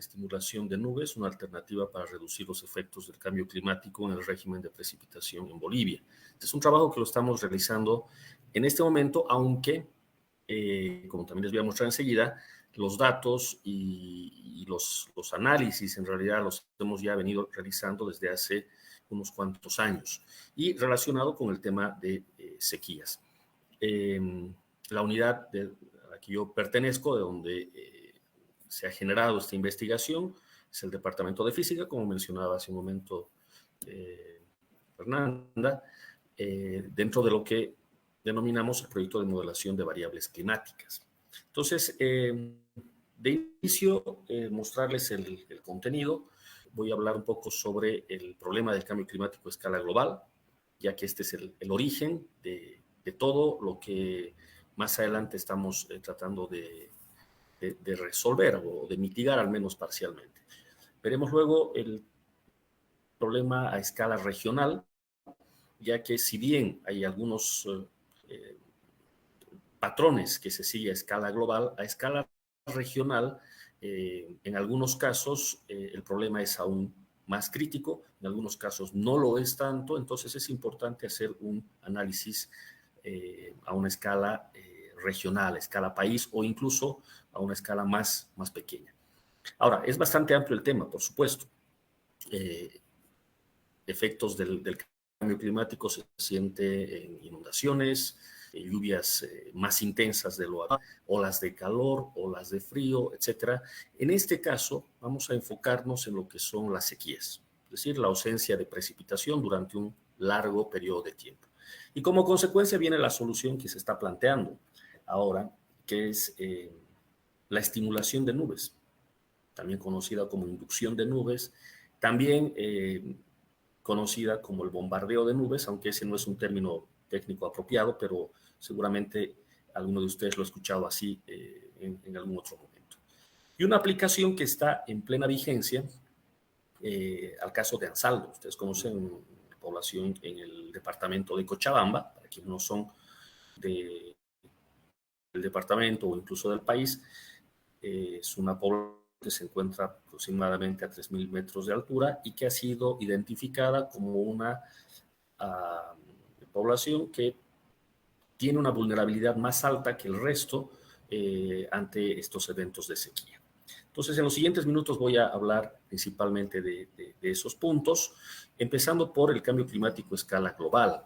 estimulación de nubes, una alternativa para reducir los efectos del cambio climático en el régimen de precipitación en Bolivia. Este es un trabajo que lo estamos realizando en este momento, aunque, como también les voy a mostrar enseguida, los datos y los análisis en realidad los hemos ya venido realizando desde hace unos cuantos años y relacionado con el tema de sequías. La unidad a la que yo pertenezco, de donde se ha generado esta investigación, es el Departamento de Física, como mencionaba hace un momento Fernanda, dentro de lo que denominamos el proyecto de modelación de variables climáticas. Entonces, de inicio, mostrarles el contenido. Voy a hablar un poco sobre el problema del cambio climático a escala global, ya que este es el origen de todo lo que más adelante estamos tratando de resolver o de mitigar, al menos parcialmente. Veremos luego el problema a escala regional, ya que si bien hay algunos patrones que se sigue a escala global, a escala regional, en algunos casos el problema es aún más crítico, en algunos casos no lo es tanto, entonces es importante hacer un análisis a una escala regional, a escala país o incluso a una escala más pequeña. Ahora, es bastante amplio el tema, por supuesto. Efectos del cambio climático se siente en inundaciones, lluvias más intensas de lo habitual, olas de calor, olas de frío, etcétera. En este caso, vamos a enfocarnos en lo que son las sequías, es decir, la ausencia de precipitación durante un largo periodo de tiempo. Y como consecuencia viene la solución que se está planteando ahora, que es la estimulación de nubes, también conocida como inducción de nubes, también conocida como el bombardeo de nubes, aunque ese no es un término técnico apropiado, pero seguramente alguno de ustedes lo ha escuchado así en algún otro momento. Y una aplicación que está en plena vigencia, al caso de Ansaldo. Ustedes conocen la población en el departamento de Cochabamba, para quienes no son del departamento o incluso del país, es una población que se encuentra aproximadamente a 3.000 metros de altura y que ha sido identificada como una población que tiene una vulnerabilidad más alta que el resto ante estos eventos de sequía. Entonces, en los siguientes minutos voy a hablar principalmente de esos puntos, empezando por el cambio climático a escala global.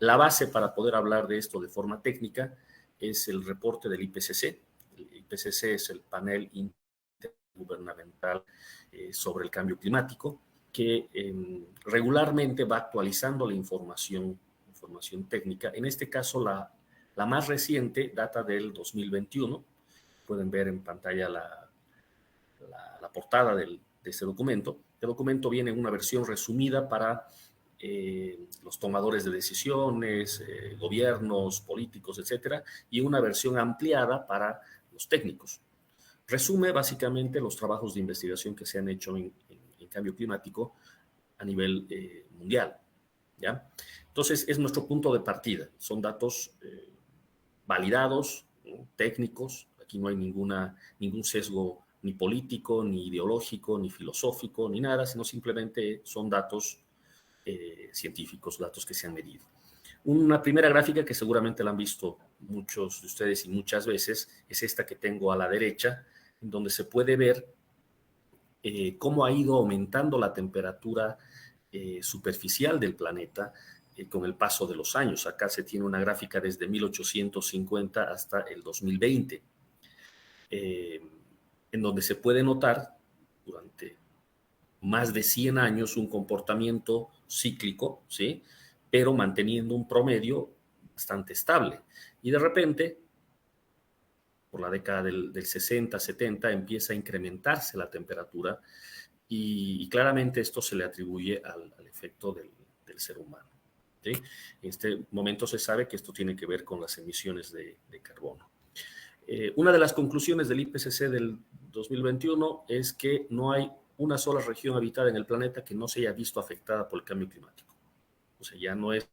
La base para poder hablar de esto de forma técnica es el reporte del IPCC. El IPCC es el panel intergubernamental sobre el cambio climático, que regularmente va actualizando la información técnica. En este caso, la más reciente data del 2021. Pueden ver en pantalla la portada de este documento. Este documento viene en una versión resumida para los tomadores de decisiones, gobiernos, políticos, etcétera, y una versión ampliada para los técnicos. Resume básicamente los trabajos de investigación que se han hecho en cambio climático a nivel mundial, ¿ya? Entonces, es nuestro punto de partida. Son datos validados, ¿no? Técnicos. Aquí no hay ningún sesgo ni político, ni ideológico, ni filosófico, ni nada, sino simplemente son datos científicos, datos que se han medido. Una primera gráfica que seguramente la han visto muchos de ustedes y muchas veces es esta que tengo a la derecha, en donde se puede ver cómo ha ido aumentando la temperatura superficial del planeta con el paso de los años. Acá se tiene una gráfica desde 1850 hasta el 2020, en donde se puede notar durante más de 100 años un comportamiento cíclico, ¿sí? Pero manteniendo un promedio bastante estable. Y de repente, por la década del 60, 70, empieza a incrementarse la temperatura y claramente esto se le atribuye al efecto del ser humano, ¿sí? En este momento se sabe que esto tiene que ver con las emisiones de carbono. Una de las conclusiones del IPCC del 2021 es que no hay una sola región habitada en el planeta que no se haya visto afectada por el cambio climático. O sea, ya no es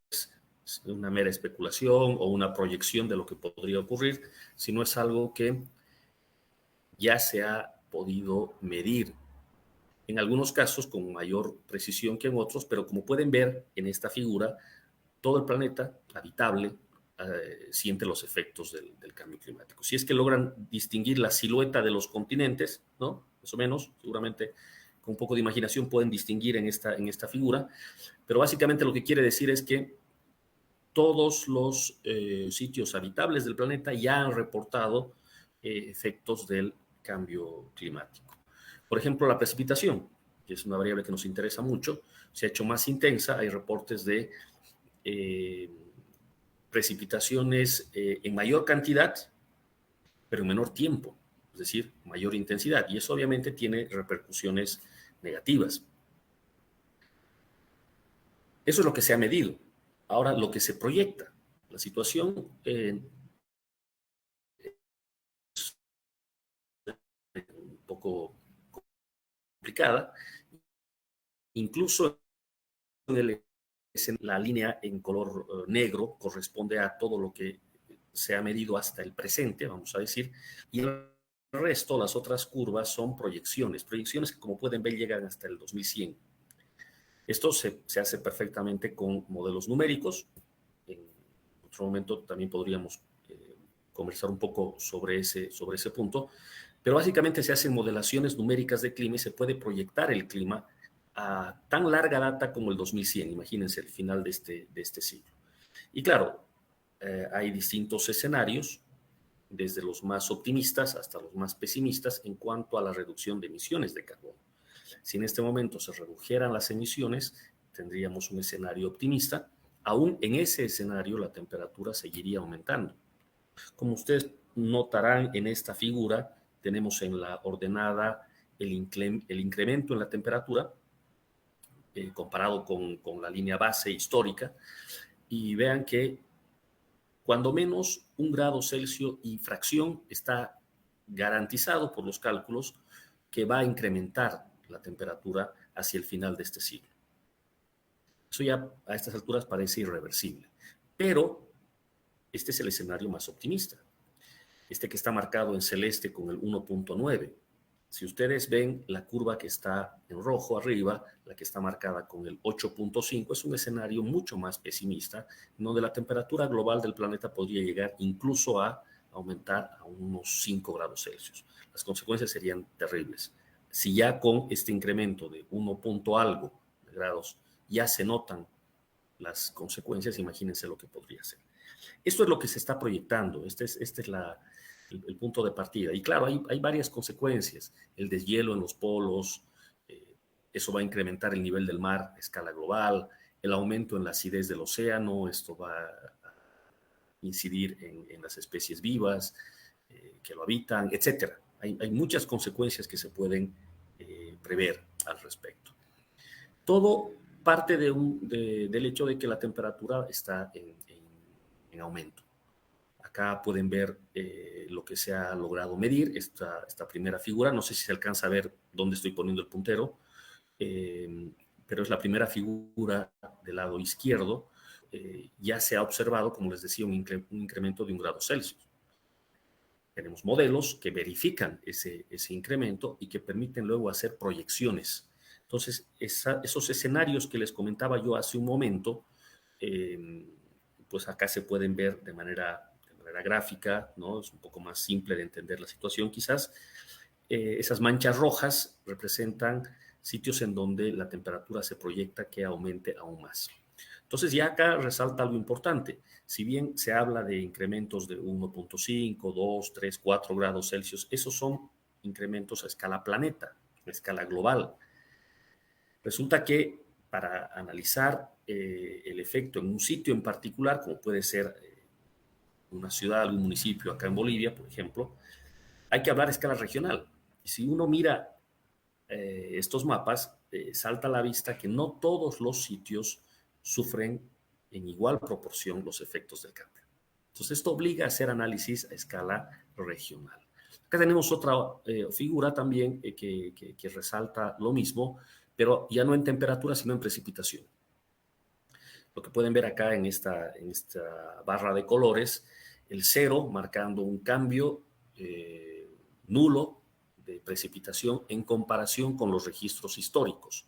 una mera especulación o una proyección de lo que podría ocurrir, sino es algo que ya se ha podido medir, en algunos casos con mayor precisión que en otros, pero como pueden ver en esta figura, todo el planeta habitable siente los efectos del cambio climático. Si es que logran distinguir la silueta de los continentes, ¿no? Más o menos, seguramente con un poco de imaginación pueden distinguir en esta figura, pero básicamente lo que quiere decir es que todos los sitios habitables del planeta ya han reportado efectos del cambio climático. Por ejemplo, la precipitación, que es una variable que nos interesa mucho, se ha hecho más intensa. Hay reportes de precipitaciones en mayor cantidad, pero en menor tiempo, es decir, mayor intensidad. Y eso obviamente tiene repercusiones negativas. Eso es lo que se ha medido. Ahora, lo que se proyecta, la situación un poco complicada, incluso en la línea en color negro corresponde a todo lo que se ha medido hasta el presente, vamos a decir, y el resto, las otras curvas, son proyecciones que, como pueden ver, llegan hasta el 2100. Esto se hace perfectamente con modelos numéricos. En otro momento también podríamos conversar un poco sobre ese punto, pero básicamente se hacen modelaciones numéricas de clima y se puede proyectar el clima a tan larga data como el 2100, imagínense el final de este siglo. Y claro, hay distintos escenarios, desde los más optimistas hasta los más pesimistas en cuanto a la reducción de emisiones de carbono. Si en este momento se redujeran las emisiones, tendríamos un escenario optimista. Aún en ese escenario la temperatura seguiría aumentando. Como ustedes notarán en esta figura, tenemos en la ordenada el incremento en la temperatura comparado con la línea base histórica, y vean que cuando menos 1 grado Celsius y fracción está garantizado por los cálculos que va a incrementar la temperatura hacia el final de este siglo. Eso ya a estas alturas parece irreversible, pero este es el escenario más optimista, este que está marcado en celeste con el 1.9. Si ustedes ven la curva que está en rojo arriba, la que está marcada con el 8.5, es un escenario mucho más pesimista, donde la temperatura global del planeta podría llegar incluso a aumentar a unos 5 grados Celsius. Las consecuencias serían terribles. Si ya con este incremento de 1 punto algo de grados ya se notan las consecuencias, imagínense lo que podría ser. Esto es lo que se está proyectando. Este es el punto de partida. Y claro, hay varias consecuencias. El deshielo en los polos, eso va a incrementar el nivel del mar a escala global, el aumento en la acidez del océano, esto va a incidir en las especies vivas que lo habitan, etc. Hay muchas consecuencias que se pueden prever al respecto. Todo parte del hecho de que la temperatura está en aumento. Acá pueden ver lo que se ha logrado medir, esta primera figura. No sé si se alcanza a ver dónde estoy poniendo el puntero, pero es la primera figura del lado izquierdo. Ya se ha observado, como les decía, un incremento de 1 grado Celsius. Tenemos modelos que verifican ese incremento y que permiten luego hacer proyecciones. Entonces, esos escenarios que les comentaba yo hace un momento, pues acá se pueden ver de manera gráfica, ¿no? Es un poco más simple de entender la situación quizás. Esas manchas rojas representan sitios en donde la temperatura se proyecta que aumente aún más. Entonces ya acá resalta algo importante. Si bien se habla de incrementos de 1.5, 2, 3, 4 grados Celsius, esos son incrementos a escala planeta, a escala global. Resulta que para analizar el efecto en un sitio en particular, como puede ser una ciudad, un municipio acá en Bolivia, por ejemplo, hay que hablar a escala regional. Y si uno mira estos mapas, salta a la vista que no todos los sitios sufren en igual proporción los efectos del cambio. Entonces, esto obliga a hacer análisis a escala regional. Acá tenemos otra figura también que resalta lo mismo, pero ya no en temperatura, sino en precipitación. Lo que pueden ver acá en esta barra de colores, el 0 marcando un cambio nulo de precipitación en comparación con los registros históricos.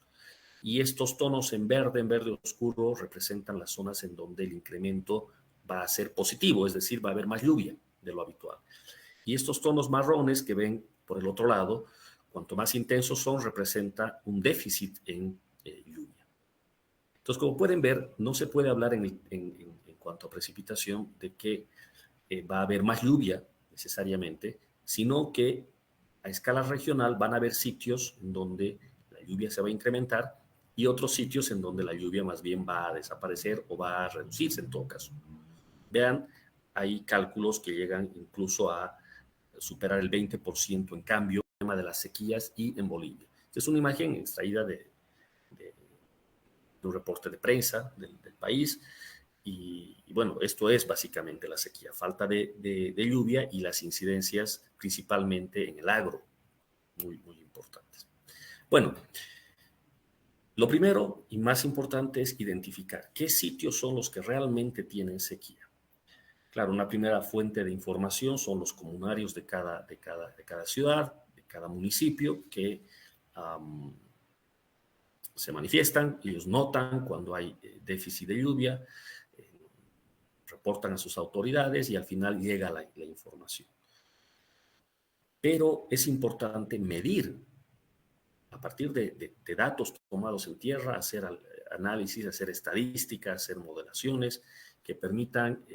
Y estos tonos en verde oscuro, representan las zonas en donde el incremento va a ser positivo, es decir, va a haber más lluvia de lo habitual. Y estos tonos marrones que ven por el otro lado, cuanto más intensos son, representa un déficit en lluvia. Entonces, como pueden ver, no se puede hablar en cuanto a precipitación de que va a haber más lluvia necesariamente, sino que a escala regional van a haber sitios en donde la lluvia se va a incrementar y otros sitios en donde la lluvia más bien va a desaparecer o va a reducirse en todo caso. Vean, hay cálculos que llegan incluso a superar el 20% en cambio en el tema de las sequías y en Bolivia. Esta es una imagen extraída de un reporte de prensa del país y bueno, esto es básicamente la sequía, falta de lluvia y las incidencias principalmente en el agro, muy importantes. Bueno, lo primero y más importante es identificar qué sitios son los que realmente tienen sequía. Claro, una primera fuente de información son los comunarios de cada ciudad, de cada municipio, que se manifiestan, ellos notan cuando hay déficit de lluvia, reportan a sus autoridades y al final llega la información. Pero es importante medir a partir de datos tomados en tierra, hacer análisis, hacer estadísticas, hacer modelaciones que permitan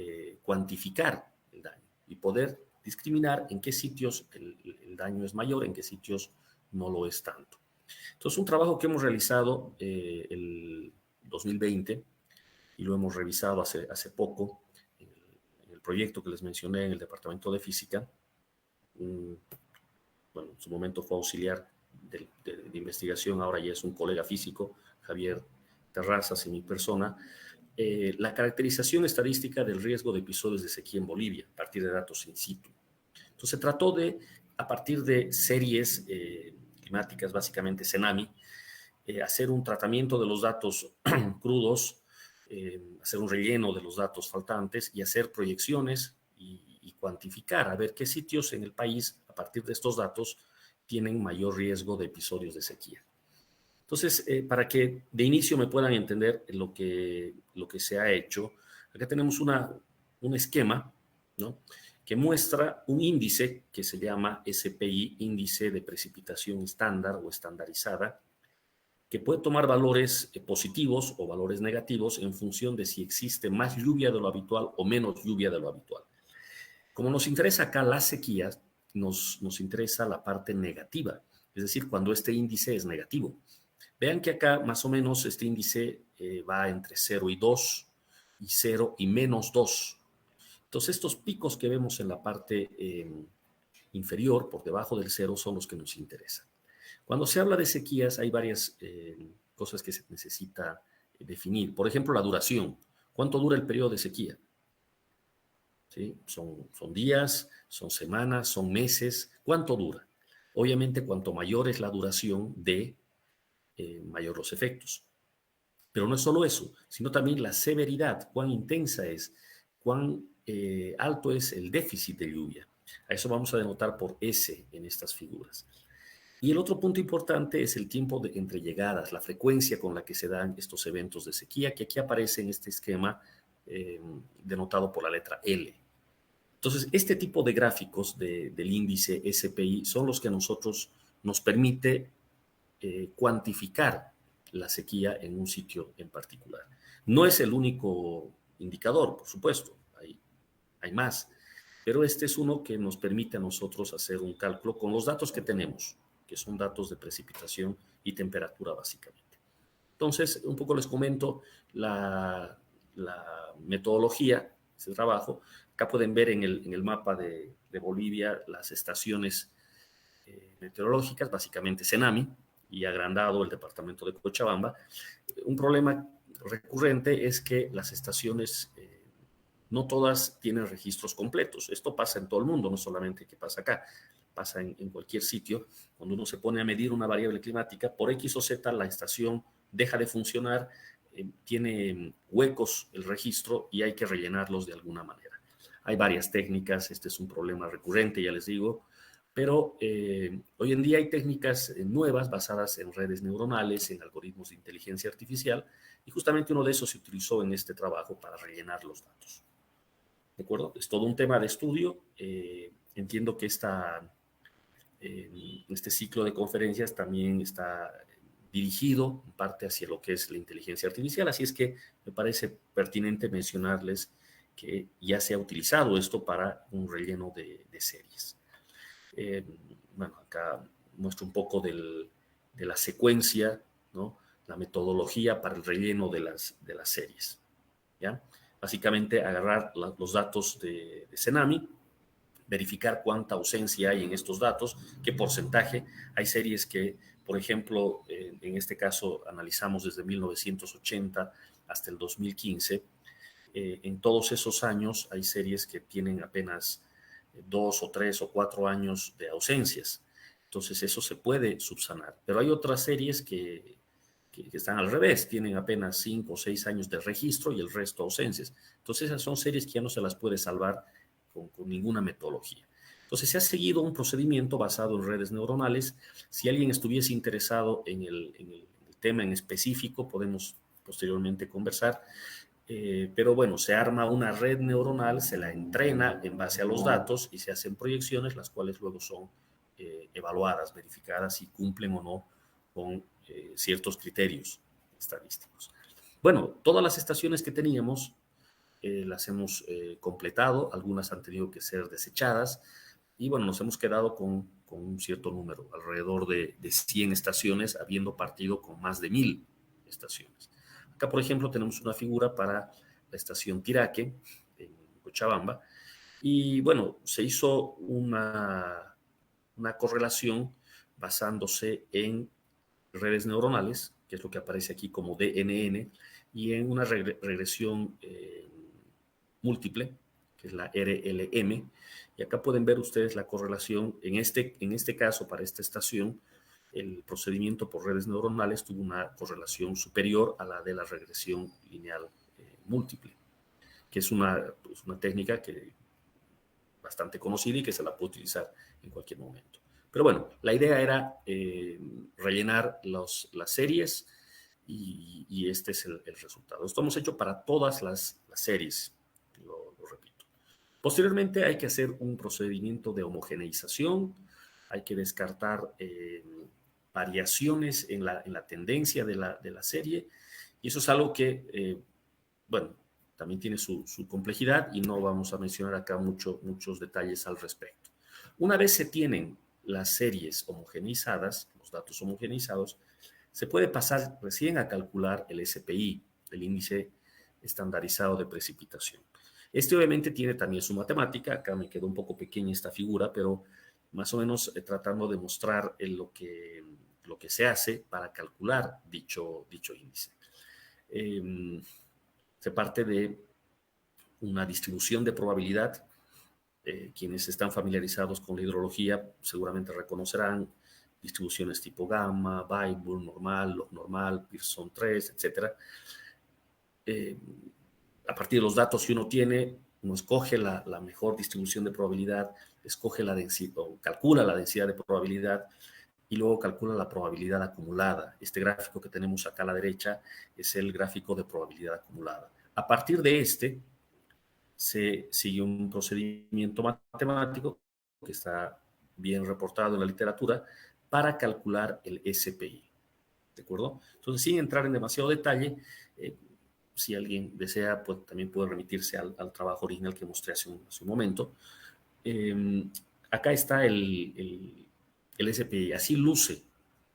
cuantificar el daño y poder discriminar en qué sitios el daño es mayor, en qué sitios no lo es tanto. Entonces, un trabajo que hemos realizado el 2020 y lo hemos revisado hace poco en el proyecto que les mencioné en el Departamento de Física. Bueno, en su momento fue auxiliar de investigación, ahora ya es un colega físico, Javier Terrazas, y mi persona, la caracterización estadística del riesgo de episodios de sequía en Bolivia, a partir de datos in situ. Entonces, se trató de, a partir de series climáticas, básicamente CENAMI, hacer un tratamiento de los datos crudos, hacer un relleno de los datos faltantes y hacer proyecciones y cuantificar, a ver qué sitios en el país, a partir de estos datos, tienen mayor riesgo de episodios de sequía. Entonces, para que de inicio me puedan entender lo que se ha hecho, acá tenemos un esquema, ¿no?, que muestra un índice que se llama SPI, índice de precipitación estándar o estandarizada, que puede tomar valores positivos o valores negativos en función de si existe más lluvia de lo habitual o menos lluvia de lo habitual. Como nos interesa acá las sequías, nos interesa la parte negativa, es decir, cuando este índice es negativo. Vean que acá más o menos este índice va entre 0 y 2 y 0 y menos 2. Entonces estos picos que vemos en la parte inferior, por debajo del 0, son los que nos interesan. Cuando se habla de sequías hay varias cosas que se necesita definir. Por ejemplo, la duración. ¿Cuánto dura el periodo de sequía? ¿Sí? Son días, son semanas, son meses. ¿Cuánto dura? Obviamente, cuanto mayor es la duración mayor los efectos. Pero no es solo eso, sino también la severidad, cuán intensa es, cuán alto es el déficit de lluvia. A eso vamos a denotar por S en estas figuras. Y el otro punto importante es el tiempo entre llegadas, la frecuencia con la que se dan estos eventos de sequía, que aquí aparece en este esquema denotado por la letra L. Entonces, este tipo de gráficos del índice SPI son los que a nosotros nos permite cuantificar la sequía en un sitio en particular. No es el único indicador, por supuesto, hay más, pero este es uno que nos permite a nosotros hacer un cálculo con los datos que tenemos, que son datos de precipitación y temperatura básicamente. Entonces, un poco les comento la metodología, ese trabajo. Acá pueden ver en el mapa de Bolivia las estaciones meteorológicas, básicamente CENAMI, y agrandado el departamento de Cochabamba. Un problema recurrente es que las estaciones no todas tienen registros completos. Esto pasa en todo el mundo, no solamente que pasa acá, pasa en cualquier sitio. Cuando uno se pone a medir una variable climática, por X o Z la estación deja de funcionar, tiene huecos el registro y hay que rellenarlos de alguna manera. Hay varias técnicas, este es un problema recurrente, ya les digo, pero hoy en día hay técnicas nuevas basadas en redes neuronales, en algoritmos de inteligencia artificial, y justamente uno de esos se utilizó en este trabajo para rellenar los datos. ¿De acuerdo? Es todo un tema de estudio. Entiendo que este ciclo de conferencias también está dirigido en parte hacia lo que es la inteligencia artificial, así es que me parece pertinente mencionarles que ya se ha utilizado esto para un relleno de series. Bueno, acá muestro un poco de la secuencia, ¿no? La metodología para el relleno de las series, ¿ya? Básicamente agarrar los datos de Cenami, verificar cuánta ausencia hay en estos datos, qué porcentaje. Hay series que, por ejemplo, en este caso analizamos desde 1980 hasta el 2015. En todos esos años hay series que tienen apenas 2 o 3 o 4 años de ausencias. Entonces eso se puede subsanar. Pero hay otras series que están al revés, tienen apenas 5 o 6 años de registro y el resto ausencias. Entonces esas son series que ya no se las puede salvar con ninguna metodología. Entonces se ha seguido un procedimiento basado en redes neuronales. Si alguien estuviese interesado en el tema en específico, podemos posteriormente conversar. Pero bueno, se arma una red neuronal, se la entrena en base a los datos y se hacen proyecciones, las cuales luego son evaluadas, verificadas si cumplen o no con ciertos criterios estadísticos. Bueno, todas las estaciones que teníamos las hemos completado, algunas han tenido que ser desechadas y bueno, nos hemos quedado con un cierto número, alrededor de 100 estaciones, habiendo partido con más de 1000 estaciones. Acá, por ejemplo, tenemos una figura para la estación Tiraque, en Cochabamba, y bueno, se hizo una correlación basándose en redes neuronales, que es lo que aparece aquí como DNN, y en una regresión múltiple, que es la RLM. Y acá pueden ver ustedes la correlación. En este caso, para esta estación, el procedimiento por redes neuronales tuvo una correlación superior a la de la regresión lineal múltiple, que es una técnica que bastante conocida y que se la puede utilizar en cualquier momento. Pero bueno, la idea era rellenar las series y este es el resultado. Esto hemos hecho para todas las series, lo repito. Posteriormente hay que hacer un procedimiento de homogeneización, hay que descartar variaciones en la tendencia de la serie y eso es algo que, bueno, también tiene su complejidad y no vamos a mencionar acá muchos detalles al respecto. Una vez se tienen las series homogeneizadas, los datos homogeneizados, se puede pasar recién a calcular el SPI, el índice estandarizado de precipitación. Este obviamente tiene también su matemática, acá me quedó un poco pequeña esta figura, pero más o menos tratando de mostrar lo que se hace para calcular dicho índice. Se parte de una distribución de probabilidad. Quienes están familiarizados con la hidrología seguramente reconocerán distribuciones tipo gamma, Weibull, normal, log normal, Pearson 3, etc. A partir de los datos que uno tiene, uno escoge la mejor distribución de probabilidad, escoge la densidad o calcula la densidad de probabilidad y luego calcula la probabilidad acumulada. Este gráfico que tenemos acá a la derecha es el gráfico de probabilidad acumulada. A partir de este, se sigue un procedimiento matemático que está bien reportado en la literatura para calcular el SPI. ¿De acuerdo? Entonces, sin entrar en demasiado detalle, si alguien desea, pues también puede remitirse al trabajo original que mostré hace un momento. Acá está el SPI, así luce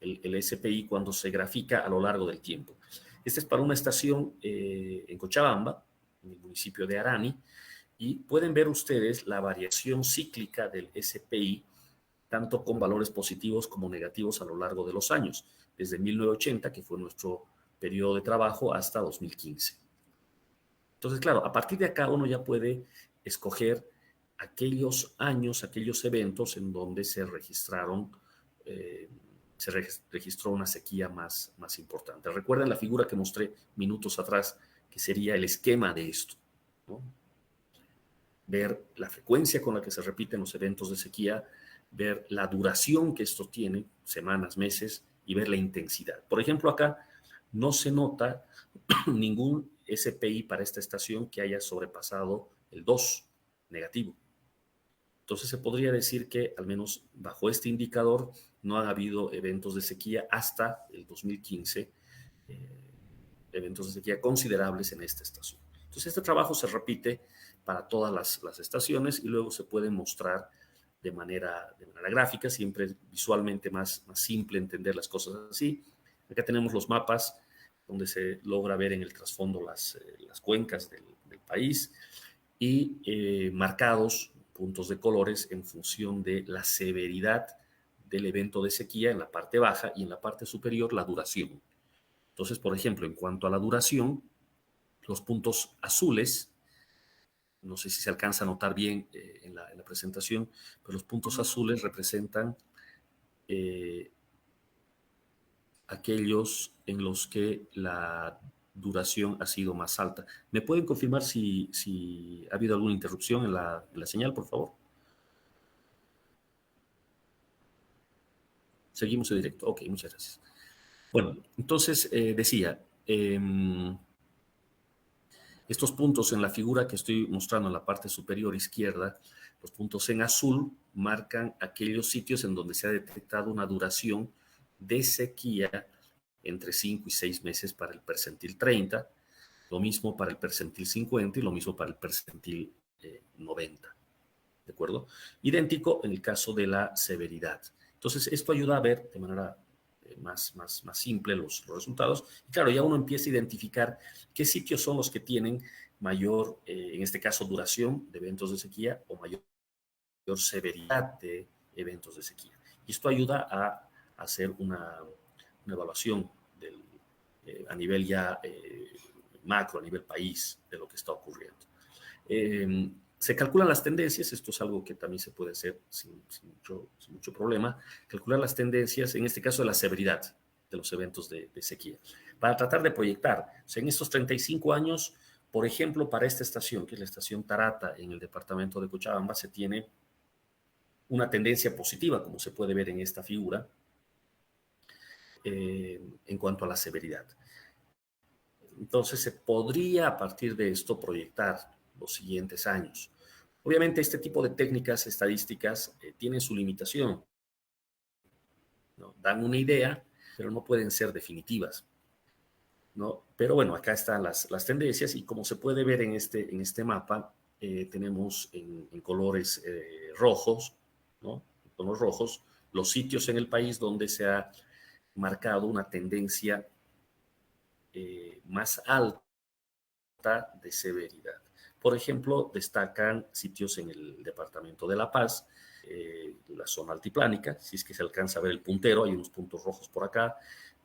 el SPI cuando se grafica a lo largo del tiempo. Este es para una estación en Cochabamba, en el municipio de Arani, y pueden ver ustedes la variación cíclica del SPI, tanto con valores positivos como negativos a lo largo de los años, desde 1980, que fue nuestro periodo de trabajo, hasta 2015. Entonces, claro, a partir de acá uno ya puede escoger aquellos años, aquellos eventos en donde se registraron, se registró una sequía más importante. Recuerden la figura que mostré minutos atrás, que sería el esquema de esto, ¿no? Ver la frecuencia con la que se repiten los eventos de sequía, ver la duración que esto tiene, semanas, meses, y ver la intensidad. Por ejemplo, acá no se nota ningún SPI para esta estación que haya sobrepasado el 2 negativo. Entonces se podría decir que, al menos bajo este indicador, no ha habido eventos de sequía hasta el 2015, eventos de sequía considerables en esta estación. Entonces este trabajo se repite para todas las estaciones y luego se puede mostrar de manera gráfica, siempre es visualmente más simple entender las cosas así. Acá tenemos los mapas donde se logra ver en el trasfondo las cuencas del país y marcados puntos de colores en función de la severidad del evento de sequía en la parte baja y en la parte superior la duración. Entonces, por ejemplo, en cuanto a la duración, los puntos azules, no sé si se alcanza a notar bien en la presentación, pero los puntos azules representan aquellos en los que la duración ha sido más alta. ¿Me pueden confirmar si ha habido alguna interrupción en la señal, por favor? Seguimos en directo. Ok, muchas gracias. Bueno, entonces decía, estos puntos en la figura que estoy mostrando en la parte superior izquierda, los puntos en azul marcan aquellos sitios en donde se ha detectado una duración de sequía entre 5 y 6 meses para el percentil 30, lo mismo para el percentil 50 y lo mismo para el percentil 90. ¿De acuerdo? Idéntico en el caso de la severidad. Entonces, esto ayuda a ver de manera más simple los resultados. Y claro, ya uno empieza a identificar qué sitios son los que tienen mayor, en este caso, duración de eventos de sequía o mayor severidad de eventos de sequía. Y esto ayuda a hacer una evaluación a nivel ya macro, a nivel país, de lo que está ocurriendo. Se calculan las tendencias, esto es algo que también se puede hacer sin mucho problema, calcular las tendencias, en este caso de la severidad de los eventos de sequía, para tratar de proyectar. O sea, en estos 35 años, por ejemplo, para esta estación, que es la estación Tarata en el departamento de Cochabamba, se tiene una tendencia positiva, como se puede ver en esta figura, en cuanto a la severidad. Entonces se podría a partir de esto proyectar los siguientes años. Obviamente este tipo de técnicas estadísticas tienen su limitación, ¿no? Dan una idea, pero no pueden ser definitivas, ¿no? Pero bueno, acá están las tendencias y como se puede ver en este mapa, tenemos en colores rojos, ¿no? En tonos rojos, los sitios en el país donde se ha marcado una tendencia más alta de severidad. Por ejemplo, destacan sitios en el departamento de La Paz, la zona altiplánica, si es que se alcanza a ver el puntero, hay unos puntos rojos por acá,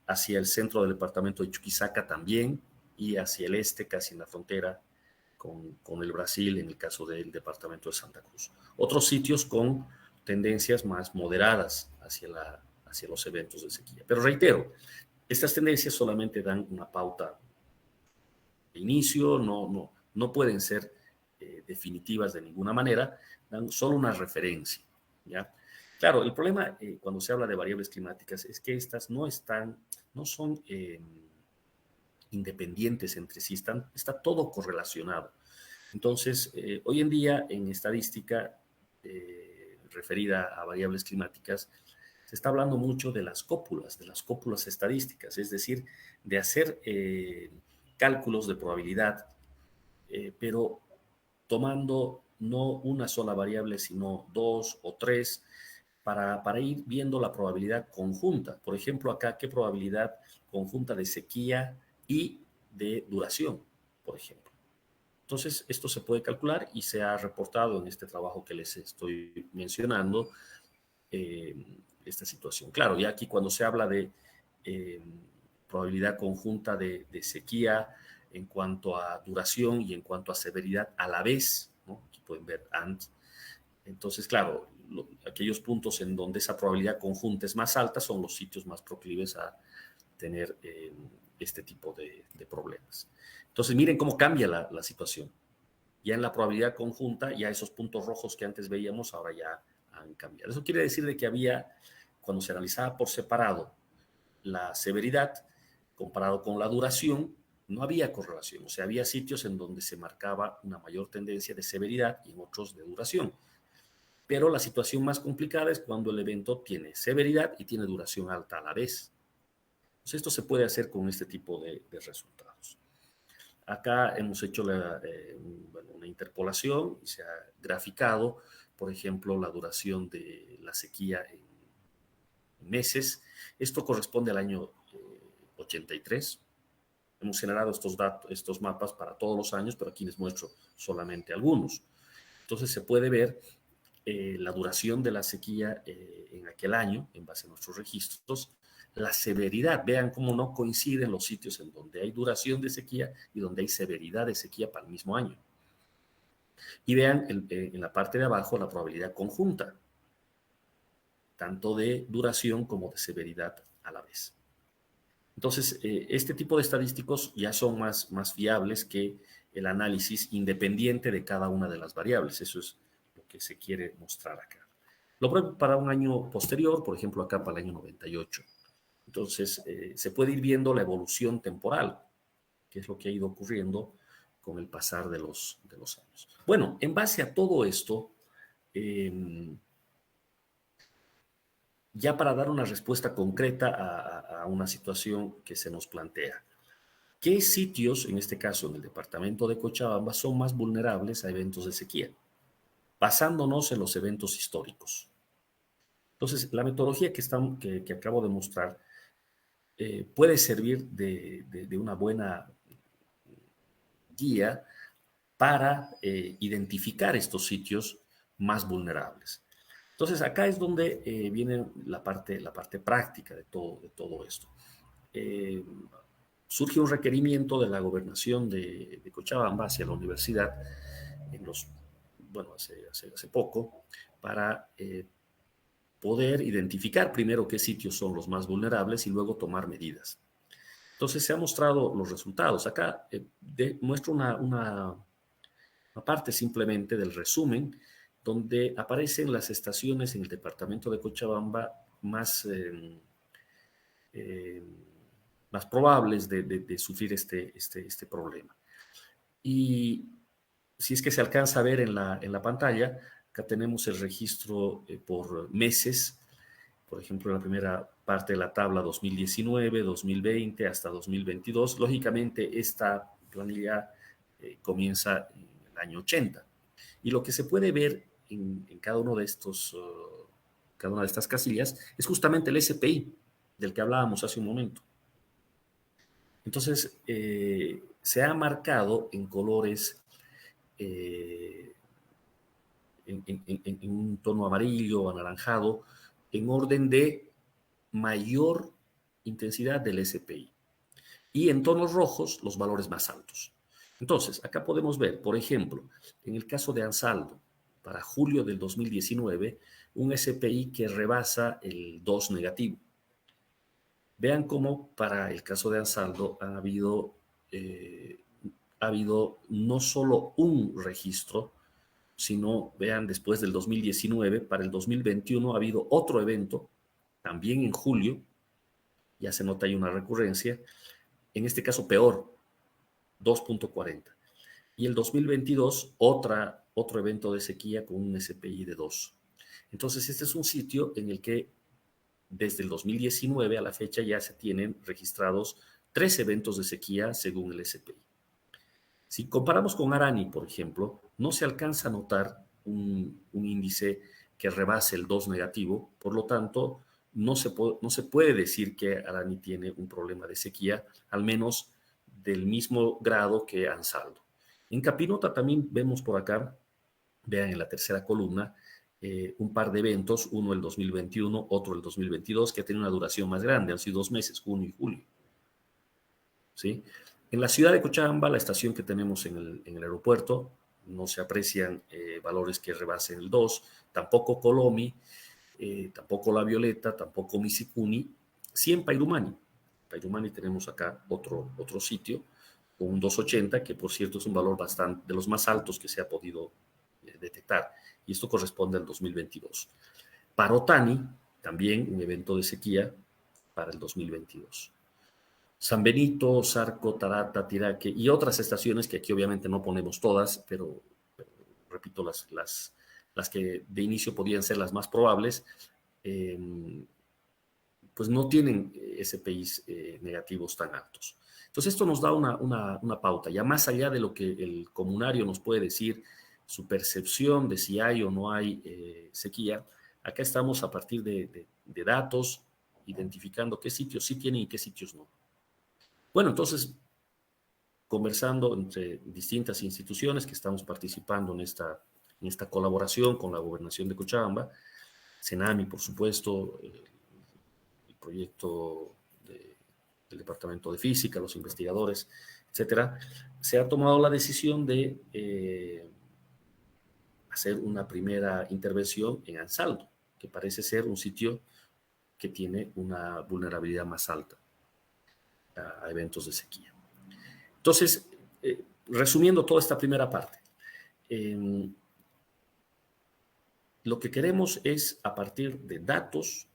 hacia el centro del departamento de Chuquisaca también, y hacia el este, casi en la frontera con el Brasil, en el caso del departamento de Santa Cruz. Otros sitios con tendencias más moderadas hacia los eventos de sequía. Pero reitero, estas tendencias solamente dan una pauta de inicio, no pueden ser definitivas de ninguna manera, dan solo una referencia, ¿ya? Claro, el problema cuando se habla de variables climáticas es que estas no son independientes entre sí, está todo correlacionado. Entonces, hoy en día en estadística referida a variables climáticas, se está hablando mucho de las cópulas estadísticas, es decir, de hacer cálculos de probabilidad, pero tomando no una sola variable, sino dos o tres, para ir viendo la probabilidad conjunta. Por ejemplo, acá, ¿qué probabilidad conjunta de sequía y de duración, por ejemplo? Entonces, esto se puede calcular y se ha reportado en este trabajo que les estoy mencionando esta situación. Claro, ya aquí cuando se habla de probabilidad conjunta de sequía en cuanto a duración y en cuanto a severidad a la vez, ¿no? Aquí pueden ver AND. Entonces, claro, aquellos puntos en donde esa probabilidad conjunta es más alta son los sitios más proclives a tener este tipo de problemas. Entonces, miren cómo cambia la situación. Ya en la probabilidad conjunta, ya esos puntos rojos que antes veíamos, ahora ya han cambiado. Eso quiere decir de que había, cuando se analizaba por separado la severidad comparado con la duración, no había correlación. O sea, había sitios en donde se marcaba una mayor tendencia de severidad y en otros de duración. Pero la situación más complicada es cuando el evento tiene severidad y tiene duración alta a la vez. Entonces, esto se puede hacer con este tipo de resultados. Acá hemos hecho una interpolación y se ha graficado, por ejemplo, la duración de la sequía en meses. Esto corresponde al año 83. Hemos generado estos mapas para todos los años, pero aquí les muestro solamente algunos. Entonces se puede ver la duración de la sequía en aquel año, en base a nuestros registros, la severidad. Vean cómo no coinciden los sitios en donde hay duración de sequía y donde hay severidad de sequía para el mismo año. Y vean en la parte de abajo la probabilidad conjunta, tanto de duración como de severidad a la vez. Entonces, este tipo de estadísticos ya son más fiables que el análisis independiente de cada una de las variables. Eso es lo que se quiere mostrar acá. Lo pruebo para un año posterior, por ejemplo, acá para el año 98. Entonces, se puede ir viendo la evolución temporal, que es lo que ha ido ocurriendo con el pasar de los años. Bueno, en base a todo esto, ya para dar una respuesta concreta a una situación que se nos plantea. ¿Qué sitios, en este caso en el departamento de Cochabamba, son más vulnerables a eventos de sequía? Basándonos en los eventos históricos. Entonces, la metodología que acabo de mostrar puede servir de una buena guía para identificar estos sitios más vulnerables. Entonces, acá es donde viene la parte práctica de todo esto. Surge un requerimiento de la gobernación de Cochabamba hacia la universidad hace poco, para poder identificar primero qué sitios son los más vulnerables y luego tomar medidas. Entonces se han mostrado los resultados. Acá muestro una parte simplemente del resumen donde aparecen las estaciones en el departamento de Cochabamba más probables de sufrir este problema. Y si es que se alcanza a ver en la pantalla, acá tenemos el registro por meses. Por ejemplo, en la primera parte de la tabla 2019, 2020 hasta 2022. Lógicamente, esta planilla comienza en el año 80. Y lo que se puede ver en cada uno de cada una de estas casillas es justamente el SPI del que hablábamos hace un momento. Entonces, se ha marcado en colores en un tono amarillo o anaranjado en orden de mayor intensidad del SPI y en tonos rojos los valores más altos. Entonces, acá podemos ver, por ejemplo, en el caso de Ansaldo, para julio del 2019, un SPI que rebasa el 2 negativo. Vean cómo para el caso de Ansaldo ha habido no solo un registro, sino, vean, después del 2019, para el 2021 ha habido otro evento, también en julio, ya se nota ahí una recurrencia, en este caso peor, 2.40. Y el 2022, otro evento de sequía con un SPI de 2. Entonces, este es un sitio en el que desde el 2019 a la fecha ya se tienen registrados 3 eventos de sequía según el SPI. Si comparamos con Arani, por ejemplo, no se alcanza a notar un índice que rebase el 2 negativo, por lo tanto, no se puede decir que Arani tiene un problema de sequía, al menos del mismo grado que Ansaldo. En Capinota también vemos por acá, vean en la tercera columna, un par de eventos, uno el 2021, otro el 2022, que tiene una duración más grande, han sido 2 meses, junio y julio. ¿Sí? En la ciudad de Cochabamba, la estación que tenemos en el aeropuerto, no se aprecian valores que rebasen el 2, tampoco Colomi, tampoco La Violeta, tampoco Misicuni, sí en Pairumani. Pairumani tenemos acá otro sitio con un 280, que por cierto es un valor bastante de los más altos que se ha podido detectar, y esto corresponde al 2022. Parotani, también un evento de sequía para el 2022. San Benito, Zarco, Tarata, Tiraque y otras estaciones que aquí obviamente no ponemos todas, pero repito, las que de inicio podían ser las más probables, pues no tienen SPIs negativos tan altos. Entonces esto nos da una pauta, ya más allá de lo que el comunario nos puede decir, su percepción de si hay o no hay sequía. Acá estamos a partir de datos, identificando qué sitios sí tienen y qué sitios no. Bueno, entonces, conversando entre distintas instituciones que estamos participando en esta colaboración con la Gobernación de Cochabamba, Senami, por supuesto, el proyecto del Departamento de Física, los investigadores, etcétera, se ha tomado la decisión de hacer una primera intervención en Ansaldo, que parece ser un sitio que tiene una vulnerabilidad más alta a eventos de sequía. Entonces, resumiendo toda esta primera parte, lo que queremos es, a partir de datos,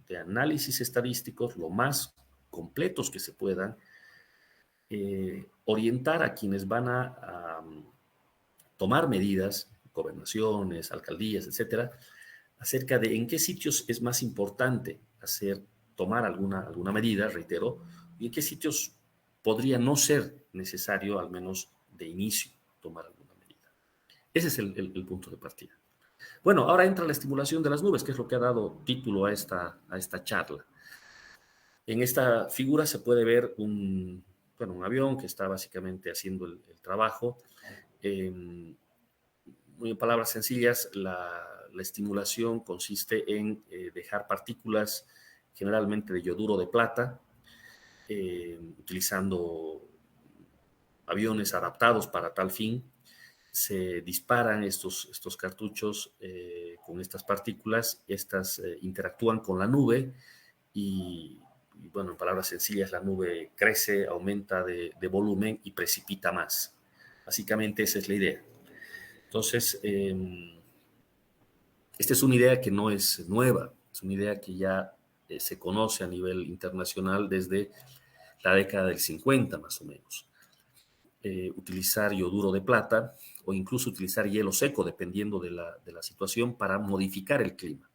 de análisis estadísticos, lo más completos que se puedan, orientar a quienes van a tomar medidas, gobernaciones, alcaldías, etcétera, acerca de en qué sitios es más importante tomar alguna medida, reitero, y en qué sitios podría no ser necesario, al menos de inicio, tomar alguna medida. Ese es el punto de partida. Bueno, ahora entra la estimulación de las nubes, que es lo que ha dado título a esta charla. En esta figura se puede ver un avión que está básicamente haciendo el trabajo. En palabras sencillas, la estimulación consiste en dejar partículas generalmente de yoduro de plata, utilizando aviones adaptados para tal fin. Se disparan estos cartuchos con estas partículas, estas interactúan con la nube y, bueno, en palabras sencillas, la nube crece, aumenta de volumen y precipita más. Básicamente esa es la idea. Entonces, esta es una idea que no es nueva, es una idea que ya se conoce a nivel internacional desde la década del 50 más o menos. Utilizar yoduro de plata o incluso utilizar hielo seco, dependiendo de la situación, para modificar el clima.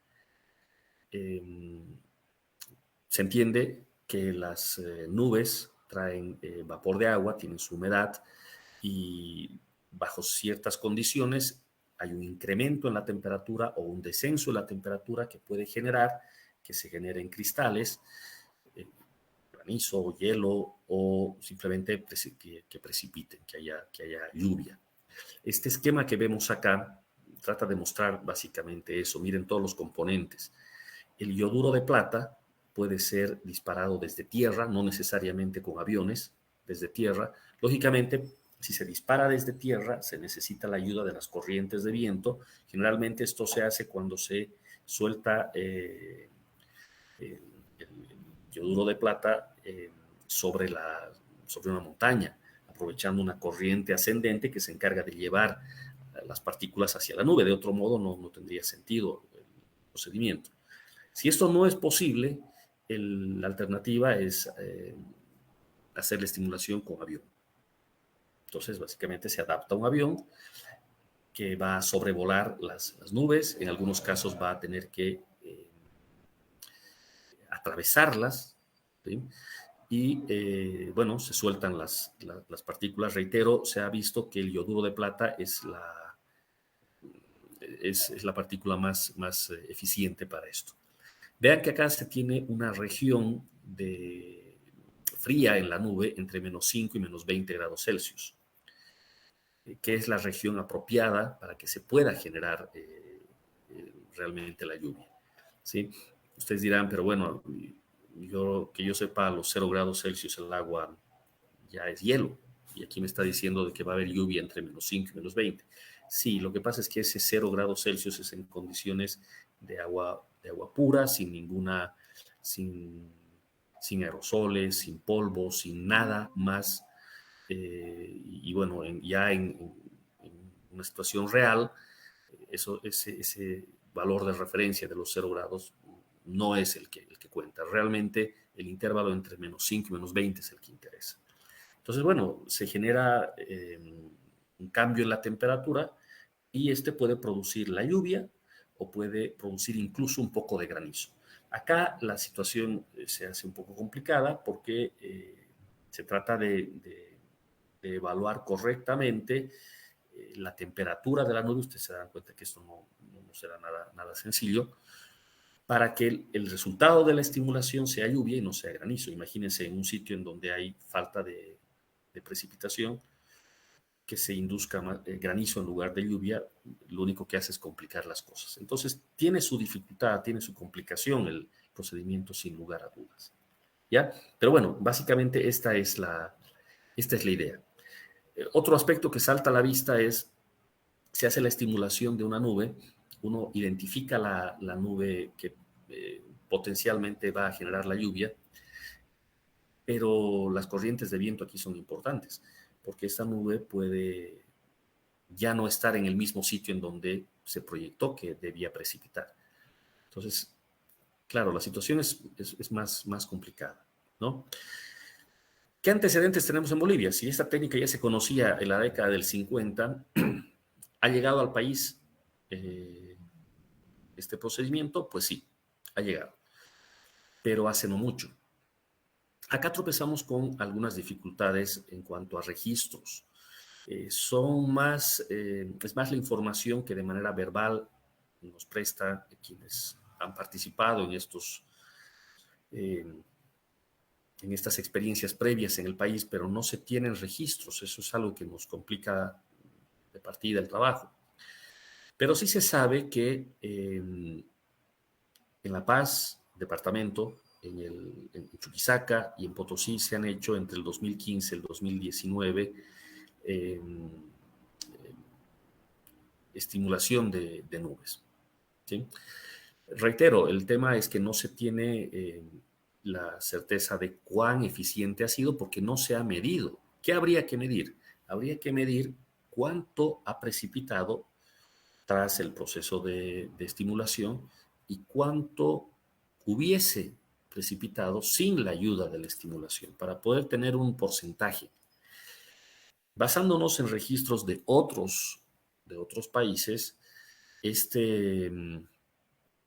Se entiende que las nubes traen vapor de agua, tienen su humedad y bajo ciertas condiciones hay un incremento en la temperatura o un descenso en la temperatura que puede generar que se generen cristales, granizo, hielo o simplemente que precipiten, que haya lluvia. Este esquema que vemos acá trata de mostrar básicamente eso. Miren todos los componentes. El yoduro de plata puede ser disparado desde tierra, no necesariamente con aviones, desde tierra. Lógicamente, si se dispara desde tierra, se necesita la ayuda de las corrientes de viento. Generalmente esto se hace cuando se suelta el yoduro de plata sobre una montaña, aprovechando una corriente ascendente que se encarga de llevar las partículas hacia la nube. De otro modo, no tendría sentido el procedimiento. Si esto no es posible, la alternativa es hacer la estimulación con avión. Entonces, básicamente se adapta a un avión que va a sobrevolar las nubes. En algunos casos va a tener que atravesarlas, ¿sí? Y bueno, se sueltan las partículas. Reitero, se ha visto que el yoduro de plata es la partícula más eficiente para esto. Vean que acá se tiene una región fría en la nube entre -5 y -20 grados Celsius, que es la región apropiada para que se pueda generar realmente la lluvia, ¿sí? Ustedes dirán, pero bueno, que yo sepa, a los 0 grados Celsius el agua ya es hielo, y aquí me está diciendo de que va a haber lluvia entre -5 y -20. Sí, lo que pasa es que ese 0 grados Celsius es en condiciones de agua pura, sin aerosoles, sin polvo, sin nada más. Y bueno, ya en una situación real, ese valor de referencia de los 0 grados no es el que cuenta. Realmente el intervalo entre -5 y -20 es el que interesa. Entonces, bueno, se genera un cambio en la temperatura y este puede producir la lluvia o puede producir incluso un poco de granizo. Acá la situación se hace un poco complicada porque se trata de evaluar correctamente la temperatura de la nube. Ustedes se dan cuenta que esto no será nada sencillo, para que el resultado de la estimulación sea lluvia y no sea granizo. Imagínense en un sitio en donde hay falta de precipitación, que se induzca granizo en lugar de lluvia, lo único que hace es complicar las cosas. Entonces, tiene su dificultad, tiene su complicación el procedimiento, sin lugar a dudas. ¿Ya? Pero bueno, básicamente esta es la idea. Otro aspecto que salta a la vista es, se hace la estimulación de una nube, uno identifica la nube que potencialmente va a generar la lluvia, pero las corrientes de viento aquí son importantes, porque esta nube puede ya no estar en el mismo sitio en donde se proyectó que debía precipitar. Entonces, claro, la situación es más complicada, ¿no? ¿Qué antecedentes tenemos en Bolivia? Si esta técnica ya se conocía en la década del 50, ¿ha llegado al país este procedimiento? Pues sí, ha llegado, pero hace no mucho. Acá tropezamos con algunas dificultades en cuanto a registros. Es más la información que de manera verbal nos presta quienes han participado en estas experiencias previas en el país, pero no se tienen registros. Eso es algo que nos complica de partida el trabajo. Pero sí se sabe que en La Paz, departamento, en Chuquisaca y en Potosí se han hecho entre el 2015 y el 2019 estimulación de nubes. ¿Sí? Reitero, el tema es que no se tiene la certeza de cuán eficiente ha sido porque no se ha medido. ¿Qué habría que medir? Habría que medir cuánto ha precipitado tras el proceso de estimulación y cuánto hubiese precipitado sin la ayuda de la estimulación, para poder tener un porcentaje. Basándonos en registros de otros países, este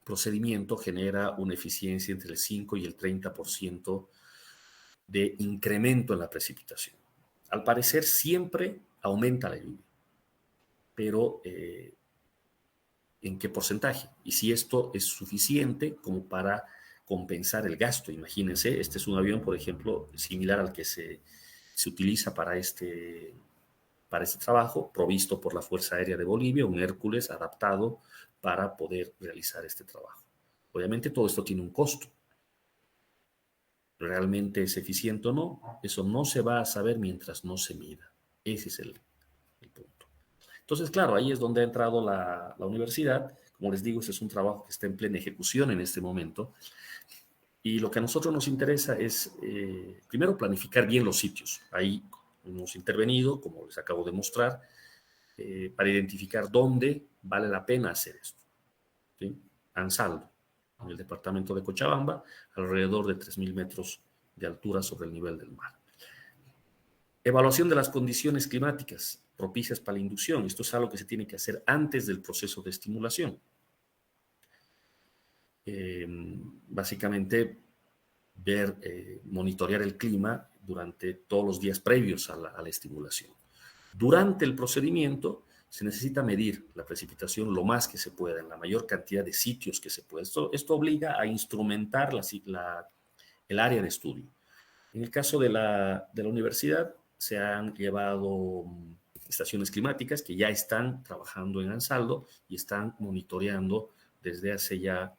procedimiento genera una eficiencia entre el 5 y el 30% de incremento en la precipitación. Al parecer siempre aumenta la lluvia, pero ¿en qué porcentaje? Y si esto es suficiente como para compensar el gasto. Imagínense, este es un avión, por ejemplo, similar al que se utiliza para este trabajo, provisto por la Fuerza Aérea de Bolivia, un Hércules adaptado para poder realizar este trabajo. Obviamente todo esto tiene un costo. ¿Realmente es eficiente o no? Eso no se va a saber mientras no se mida. Ese es el punto. Entonces, claro, ahí es donde ha entrado la universidad. Como les digo, este es un trabajo que está en plena ejecución en este momento. Y lo que a nosotros nos interesa es, primero, planificar bien los sitios. Ahí hemos intervenido, como les acabo de mostrar, para identificar dónde vale la pena hacer esto. ¿Sí? Ansaldo, en el departamento de Cochabamba, alrededor de 3.000 metros de altura sobre el nivel del mar. Evaluación de las condiciones climáticas propicias para la inducción. Esto es algo que se tiene que hacer antes del proceso de estimulación. Básicamente, monitorear el clima durante todos los días previos a la estimulación. Durante el procedimiento se necesita medir la precipitación lo más que se pueda, en la mayor cantidad de sitios que se pueda. Esto obliga a instrumentar el área de estudio. En el caso de la universidad, se han llevado estaciones climáticas que ya están trabajando en Ansaldo y están monitoreando desde hace ya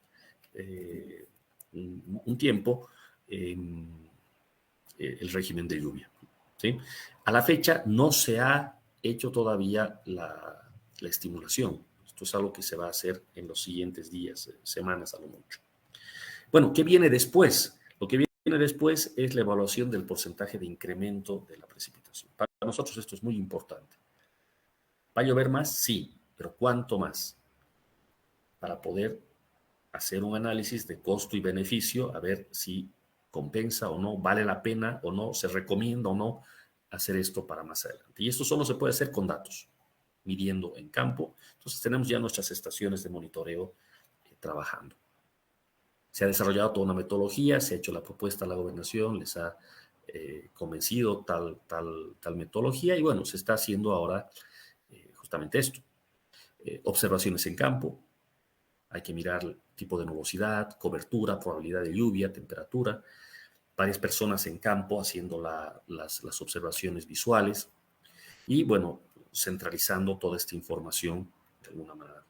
un tiempo el régimen de lluvia. ¿Sí? A la fecha no se ha hecho todavía la estimulación. Esto es algo que se va a hacer en los siguientes días, semanas a lo mucho. Bueno, ¿qué viene después? Lo que viene después es la evaluación del porcentaje de incremento de la precipitación. Para nosotros esto es muy importante. ¿Va a llover más? Sí. pero ¿cuánto más? Para poder hacer un análisis de costo y beneficio, a ver si compensa o no, vale la pena o no, se recomienda o no hacer esto para más adelante. Y esto solo se puede hacer con datos, midiendo en campo. Entonces tenemos ya nuestras estaciones de monitoreo trabajando. Se ha desarrollado toda una metodología, se ha hecho la propuesta a la gobernación, les ha convencido tal metodología y bueno, se está haciendo ahora justamente esto. Observaciones en campo, hay que mirar el tipo de nubosidad, cobertura, probabilidad de lluvia, temperatura, varias personas en campo haciendo las observaciones visuales y bueno, centralizando toda esta información de alguna manera.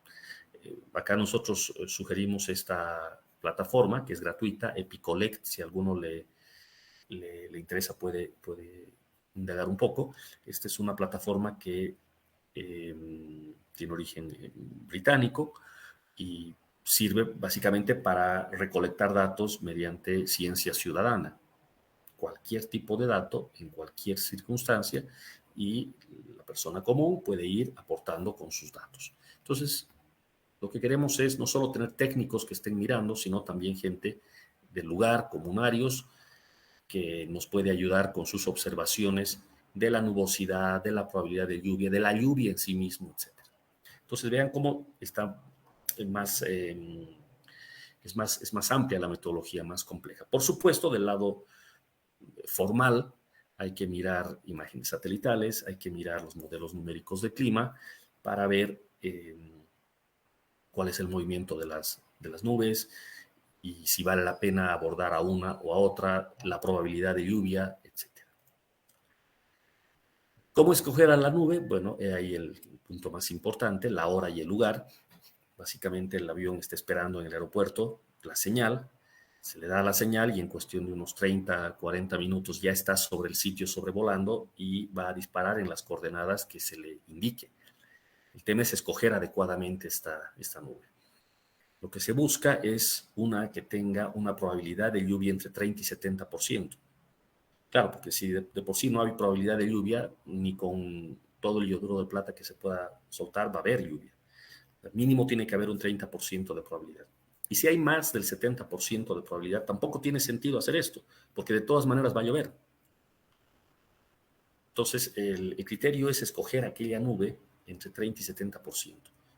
Acá nosotros sugerimos esta plataforma que es gratuita, Epicollect, si a alguno le interesa puede indagar un poco. Esta es una plataforma que tiene origen británico y sirve básicamente para recolectar datos mediante ciencia ciudadana. Cualquier tipo de dato, en cualquier circunstancia, y la persona común puede ir aportando con sus datos. Entonces, lo que queremos es no solo tener técnicos que estén mirando, sino también gente del lugar, comunarios, que nos puede ayudar con sus observaciones de la nubosidad, de la probabilidad de la lluvia en sí mismo, etc. Entonces vean cómo está más, es más amplia la metodología, más compleja. Por supuesto, del lado formal hay que mirar imágenes satelitales, hay que mirar los modelos numéricos de clima para ver cuál es el movimiento de las nubes y si vale la pena abordar a una o a otra, la probabilidad de lluvia, etc. ¿Cómo escoger a la nube? Bueno, ahí el punto más importante, la hora y el lugar. Básicamente el avión está esperando en el aeropuerto la señal, se le da la señal y en cuestión de unos 30, 40 minutos ya está sobre el sitio sobrevolando y va a disparar en las coordenadas que se le indique. El tema es escoger adecuadamente esta nube. Lo que se busca es una que tenga una probabilidad de lluvia entre 30 y 70%. Claro, porque si de por sí no hay probabilidad de lluvia, ni con todo el yoduro de plata que se pueda soltar va a haber lluvia. Mínimo tiene que haber un 30% de probabilidad. Y si hay más del 70% de probabilidad, tampoco tiene sentido hacer esto, porque de todas maneras va a llover. Entonces, el criterio es escoger aquella nube entre 30 y 70%.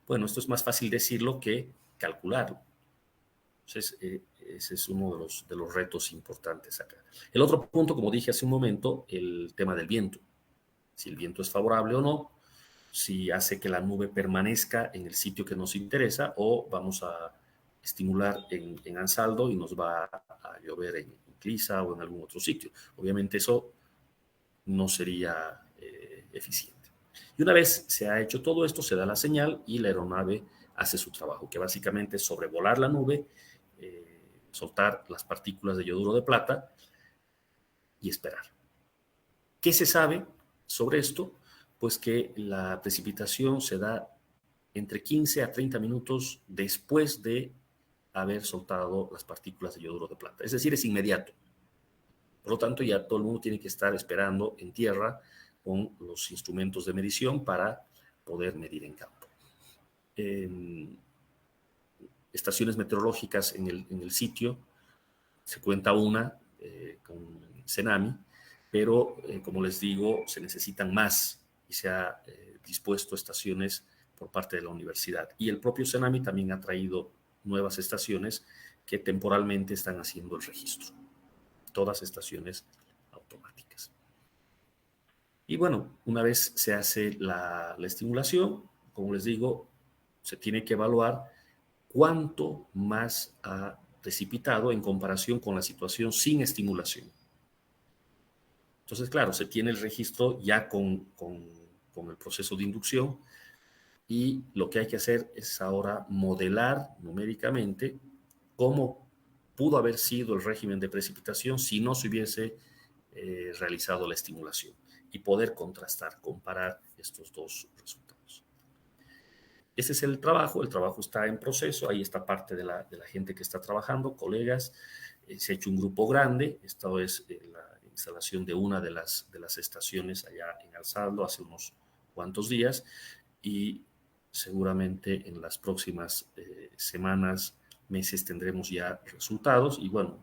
Bueno, esto es más fácil decirlo que calcularlo. Entonces, ese es uno de los retos importantes acá. El otro punto, como dije hace un momento, el tema del viento. Si el viento es favorable o no, si hace que la nube permanezca en el sitio que nos interesa o vamos a estimular en Ansaldo y nos va a llover en Clisa o en algún otro sitio. Obviamente eso no sería eficiente. Y una vez se ha hecho todo esto, se da la señal y la aeronave hace su trabajo, que básicamente es sobrevolar la nube, soltar las partículas de yoduro de plata y esperar. ¿Qué se sabe sobre esto? Pues que la precipitación se da entre 15 a 30 minutos después de haber soltado las partículas de yoduro de plata. Es decir, es inmediato. Por lo tanto, ya todo el mundo tiene que estar esperando en tierra con los instrumentos de medición para poder medir en campo. Estaciones meteorológicas en el sitio, se cuenta una con Cenami, pero como les digo, se necesitan más y se ha dispuesto estaciones por parte de la universidad. Y el propio Cenami también ha traído nuevas estaciones que temporalmente están haciendo el registro. Todas estaciones automáticas. Y bueno, una vez se hace la estimulación, como les digo, se tiene que evaluar cuánto más ha precipitado en comparación con la situación sin estimulación. Entonces, claro, se tiene el registro ya con el proceso de inducción y lo que hay que hacer es ahora modelar numéricamente cómo pudo haber sido el régimen de precipitación si no se hubiese realizado la estimulación y poder contrastar, comparar estos dos resultados. Ese es el trabajo está en proceso, ahí está parte de la gente que está trabajando, colegas, se ha hecho un grupo grande, esto es la instalación de una de las estaciones allá en Ansaldo hace unos cuantos días y seguramente en las próximas semanas, meses tendremos ya resultados y bueno,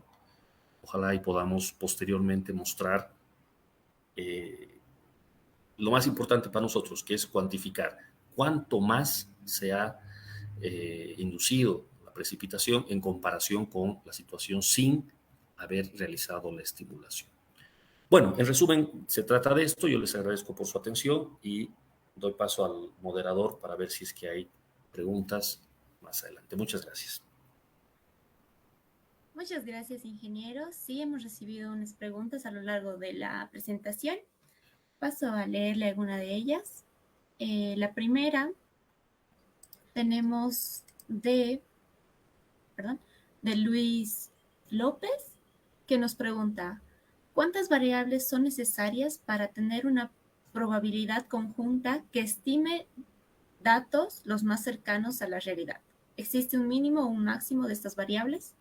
ojalá y podamos posteriormente mostrar lo más importante para nosotros, que es cuantificar cuánto más se ha inducido la precipitación en comparación con la situación sin haber realizado la estimulación. Bueno, en resumen, se trata de esto. Yo les agradezco por su atención y doy paso al moderador para ver si es que hay preguntas más adelante. Muchas gracias. Muchas gracias, ingeniero. Sí, hemos recibido unas preguntas a lo largo de la presentación. Paso a leerle alguna de ellas. La primera tenemos de Luis López, que nos pregunta, ¿cuántas variables son necesarias para tener una probabilidad conjunta que estime datos los más cercanos a la realidad? ¿Existe un mínimo o un máximo de estas variables?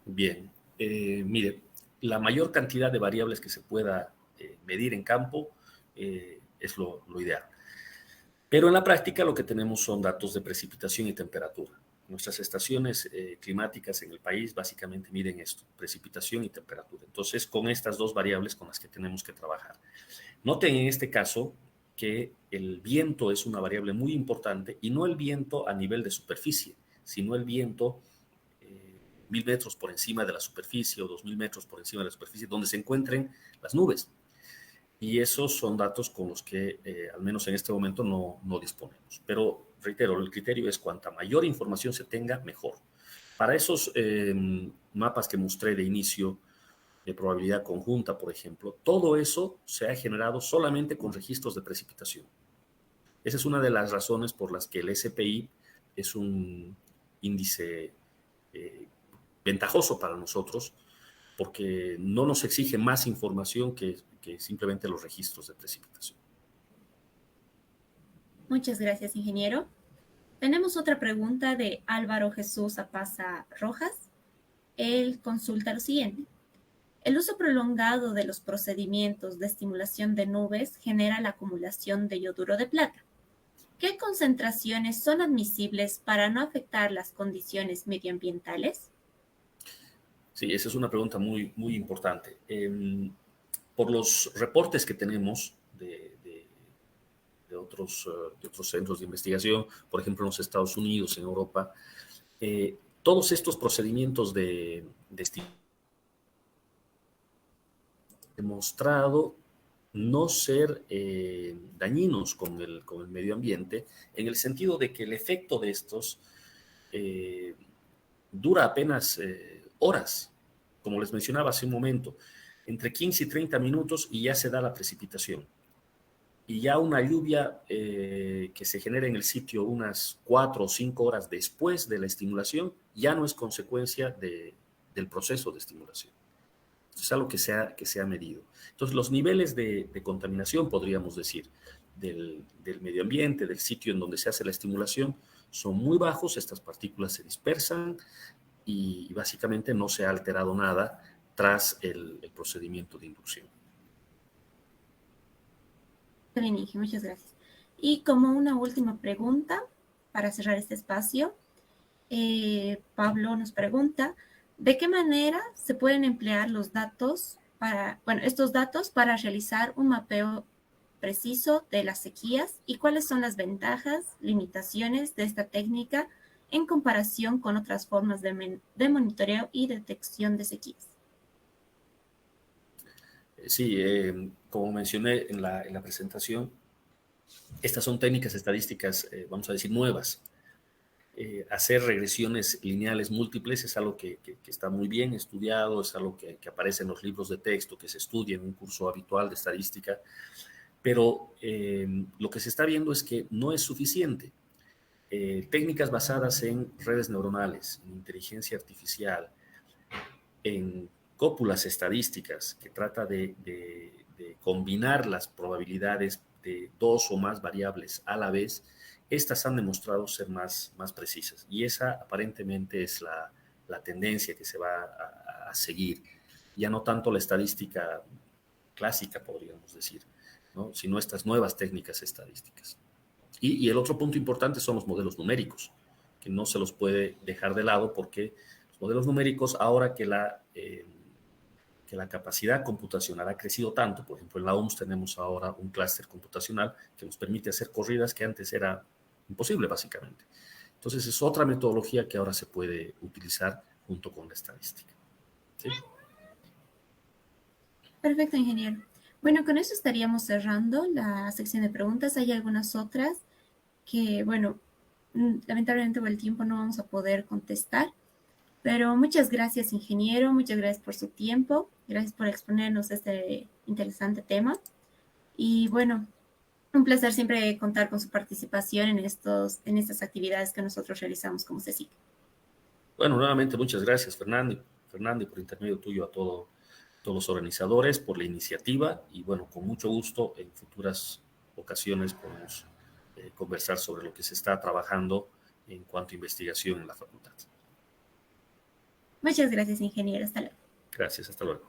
Bien, mire, la mayor cantidad de variables que se pueda medir en campo es lo ideal. Pero en la práctica lo que tenemos son datos de precipitación y temperatura. Nuestras estaciones climáticas en el país básicamente miden esto, precipitación y temperatura. Entonces, con estas dos variables con las que tenemos que trabajar. Noten en este caso que el viento es una variable muy importante y no el viento a nivel de superficie, sino el viento 1000 metros por encima de la superficie o 2000 metros por encima de la superficie, donde se encuentren las nubes. Y esos son datos con los que, al menos en este momento, no disponemos. Pero, reitero, el criterio es cuanta mayor información se tenga, mejor. Para esos mapas que mostré de inicio, de probabilidad conjunta, por ejemplo, todo eso se ha generado solamente con registros de precipitación. Esa es una de las razones por las que el SPI es un índice ventajoso para nosotros, porque no nos exige más información que simplemente los registros de precipitación. Muchas gracias, ingeniero. Tenemos otra pregunta de Álvaro Jesús Apaza Rojas. Él consulta lo siguiente. El uso prolongado de los procedimientos de estimulación de nubes genera la acumulación de yoduro de plata. ¿Qué concentraciones son admisibles para no afectar las condiciones medioambientales? Sí, esa es una pregunta muy importante. Por los reportes que tenemos de otros centros de investigación, por ejemplo en los Estados Unidos, en Europa, todos estos procedimientos de demostrado no ser dañinos con el medio ambiente, en el sentido de que el efecto de estos dura apenas horas, como les mencionaba hace un momento, entre 15 y 30 minutos y ya se da la precipitación. Y ya una lluvia que se genera en el sitio unas 4 o 5 horas después de la estimulación ya no es consecuencia del proceso de estimulación. Esto es algo que se ha medido. Entonces, los niveles de contaminación, podríamos decir, del medio ambiente, del sitio en donde se hace la estimulación, son muy bajos, estas partículas se dispersan y básicamente no se ha alterado nada tras el procedimiento de inducción. Bien, Inge, muchas gracias. Y como una última pregunta, para cerrar este espacio, Pablo nos pregunta, ¿de qué manera se pueden emplear los datos estos datos para realizar un mapeo preciso de las sequías y cuáles son las ventajas, limitaciones de esta técnica en comparación con otras formas de monitoreo y detección de sequías? Sí, como mencioné en la presentación, estas son técnicas estadísticas, vamos a decir, nuevas. Hacer regresiones lineales múltiples es algo que está muy bien estudiado, es algo que aparece en los libros de texto, que se estudia en un curso habitual de estadística, pero lo que se está viendo es que no es suficiente. Técnicas basadas en redes neuronales, en inteligencia artificial, en cópulas estadísticas, que trata de combinar las probabilidades de dos o más variables a la vez, estas han demostrado ser más precisas. Y esa aparentemente es la tendencia que se va a seguir. Ya no tanto la estadística clásica, podríamos decir, ¿no? Sino estas nuevas técnicas estadísticas. Y el otro punto importante son los modelos numéricos, que no se los puede dejar de lado porque los modelos numéricos, ahora que la capacidad computacional ha crecido tanto, por ejemplo, en la OMS tenemos ahora un clúster computacional que nos permite hacer corridas que antes era imposible, básicamente. Entonces, es otra metodología que ahora se puede utilizar junto con la estadística. ¿Sí? Perfecto, ingeniero. Bueno, con eso estaríamos cerrando la sección de preguntas. Hay algunas otras que, bueno, lamentablemente por el tiempo no vamos a poder contestar, pero muchas gracias, ingeniero. Muchas gracias por su tiempo. Gracias por exponernos este interesante tema. Y bueno, un placer siempre contar con su participación en estas actividades que nosotros realizamos como CSIC. Bueno, nuevamente muchas gracias, Fernando, y por intermedio tuyo a todos los organizadores por la iniciativa y bueno, con mucho gusto en futuras ocasiones podemos conversar sobre lo que se está trabajando en cuanto a investigación en la facultad. Muchas gracias, ingeniero. Hasta luego. Gracias, hasta luego.